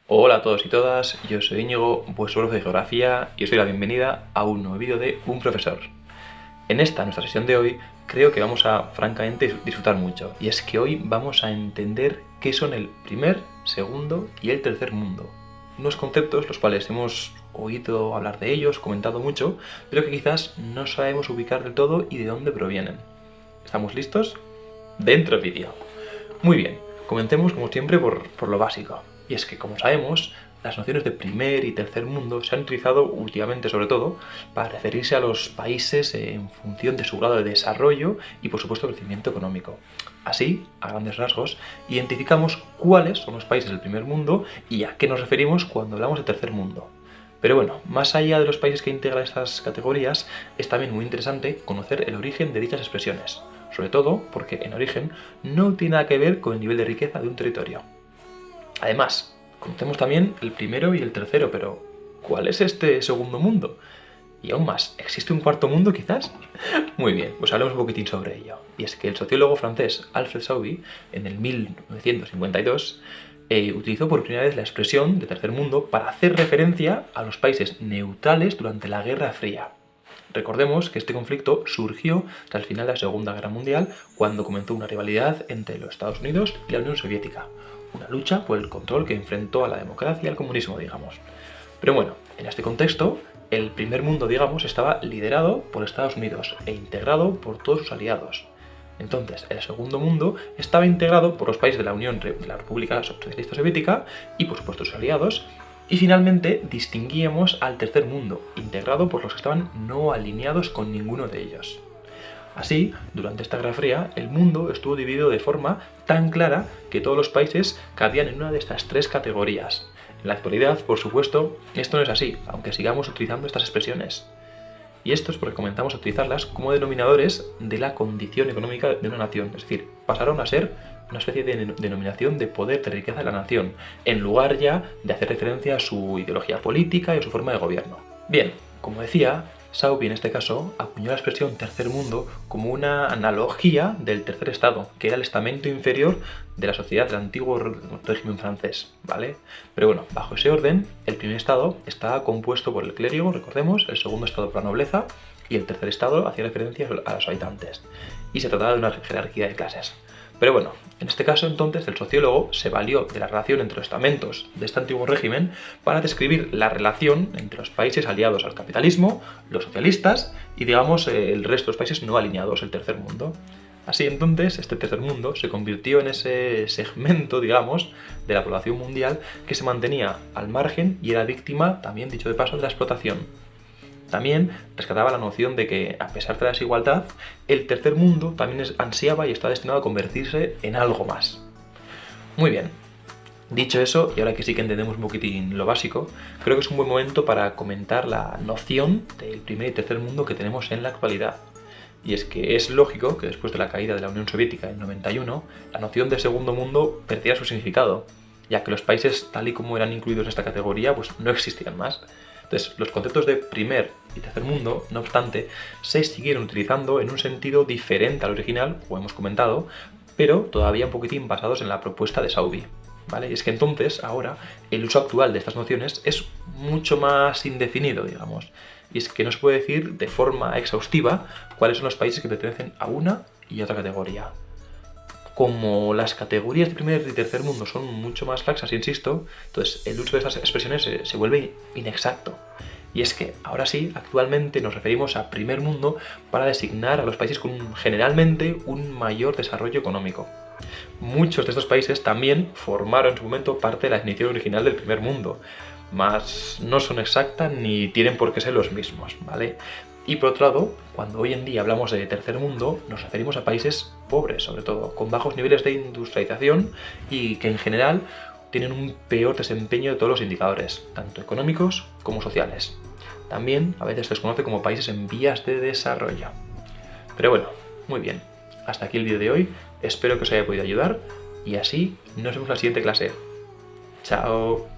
Hola a todos y todas, yo soy Íñigo, vuestro profe de Geografía, y os doy la bienvenida a un nuevo vídeo de Un Profesor. En nuestra sesión de hoy, creo que vamos a, francamente, disfrutar mucho, y es que hoy vamos a entender qué son el primer, segundo y el tercer mundo. Unos conceptos los cuales hemos oído hablar de ellos, comentado mucho, pero que quizás no sabemos ubicar del todo y de dónde provienen. ¿Estamos listos? ¡Dentro vídeo! Muy bien, comencemos como siempre por lo básico. Y es que, como sabemos, las nociones de primer y tercer mundo se han utilizado últimamente, sobre todo, para referirse a los países en función de su grado de desarrollo y, por supuesto, crecimiento económico. Así, a grandes rasgos, identificamos cuáles son los países del primer mundo y a qué nos referimos cuando hablamos de tercer mundo. Pero bueno, más allá de los países que integran estas categorías, es también muy interesante conocer el origen de dichas expresiones, sobre todo porque en origen no tiene nada que ver con el nivel de riqueza de un territorio. Además, conocemos también el primero y el tercero, pero ¿cuál es este segundo mundo? Y aún más, ¿existe un cuarto mundo quizás? Muy bien, pues hablemos un poquitín sobre ello. Y es que el sociólogo francés Alfred Sauby, en el 1952, utilizó por primera vez la expresión de tercer mundo para hacer referencia a los países neutrales durante la Guerra Fría. Recordemos que este conflicto surgió tras el final de la Segunda Guerra Mundial, cuando comenzó una rivalidad entre los Estados Unidos y la Unión Soviética. Una lucha por el control que enfrentó a la democracia y al comunismo, digamos. Pero bueno, en este contexto, el primer mundo, digamos, estaba liderado por Estados Unidos e integrado por todos sus aliados. Entonces, el segundo mundo estaba integrado por los países de la Unión de la República Socialista Soviética y, por supuesto, sus aliados. Y finalmente distinguíamos al tercer mundo, integrado por los que estaban no alineados con ninguno de ellos. Así, durante esta Guerra Fría, el mundo estuvo dividido de forma tan clara que todos los países cabían en una de estas tres categorías. En la actualidad, por supuesto, esto no es así, aunque sigamos utilizando estas expresiones. Y esto es porque comenzamos a utilizarlas como denominadores de la condición económica de una nación, es decir, pasaron a ser una especie de denominación de poder, de riqueza de la nación, en lugar ya de hacer referencia a su ideología política y a su forma de gobierno. Bien, como decía, Sauby en este caso acuñó la expresión tercer mundo como una analogía del tercer estado, que era el estamento inferior de la sociedad del antiguo régimen francés, ¿vale? Pero bueno, bajo ese orden, el primer estado estaba compuesto por el clérigo, recordemos, el segundo estado por la nobleza y el tercer estado hacía referencia a los habitantes. Y se trataba de una jerarquía de clases. Pero bueno, en este caso entonces el sociólogo se valió de la relación entre los estamentos de este antiguo régimen para describir la relación entre los países aliados al capitalismo, los socialistas y digamos el resto de los países no alineados, el tercer mundo. Así entonces este tercer mundo se convirtió en ese segmento, digamos, de la población mundial que se mantenía al margen y era víctima, también dicho de paso, de la explotación. También rescataba la noción de que, a pesar de la desigualdad, el tercer mundo también ansiaba y está destinado a convertirse en algo más. Muy bien, dicho eso, y ahora que sí que entendemos un poquitín lo básico, creo que es un buen momento para comentar la noción del primer y tercer mundo que tenemos en la actualidad. Y es que es lógico que después de la caída de la Unión Soviética en 91, la noción de segundo mundo perdiera su significado, ya que los países tal y como eran incluidos en esta categoría pues no existían más. Entonces, los conceptos de primer y tercer mundo, no obstante, se siguieron utilizando en un sentido diferente al original, como hemos comentado, pero todavía un poquitín basados en la propuesta de Sauby, ¿vale? Y es que entonces, ahora, el uso actual de estas nociones es mucho más indefinido, digamos. Y es que no se puede decir de forma exhaustiva cuáles son los países que pertenecen a una y a otra categoría. Como las categorías de primer y tercer mundo son mucho más laxas, insisto, entonces el uso de estas expresiones se vuelve inexacto. Y es que, ahora sí, actualmente nos referimos a primer mundo para designar a los países con generalmente un mayor desarrollo económico. Muchos de estos países también formaron en su momento parte de la definición original del primer mundo, mas no son exactas ni tienen por qué ser los mismos, ¿vale? Y por otro lado, cuando hoy en día hablamos de tercer mundo, nos referimos a países pobres, sobre todo, con bajos niveles de industrialización y que en general tienen un peor desempeño de todos los indicadores, tanto económicos como sociales. También a veces se les conoce como países en vías de desarrollo. Pero bueno, muy bien. Hasta aquí el vídeo de hoy. Espero que os haya podido ayudar y así nos vemos en la siguiente clase. ¡Chao!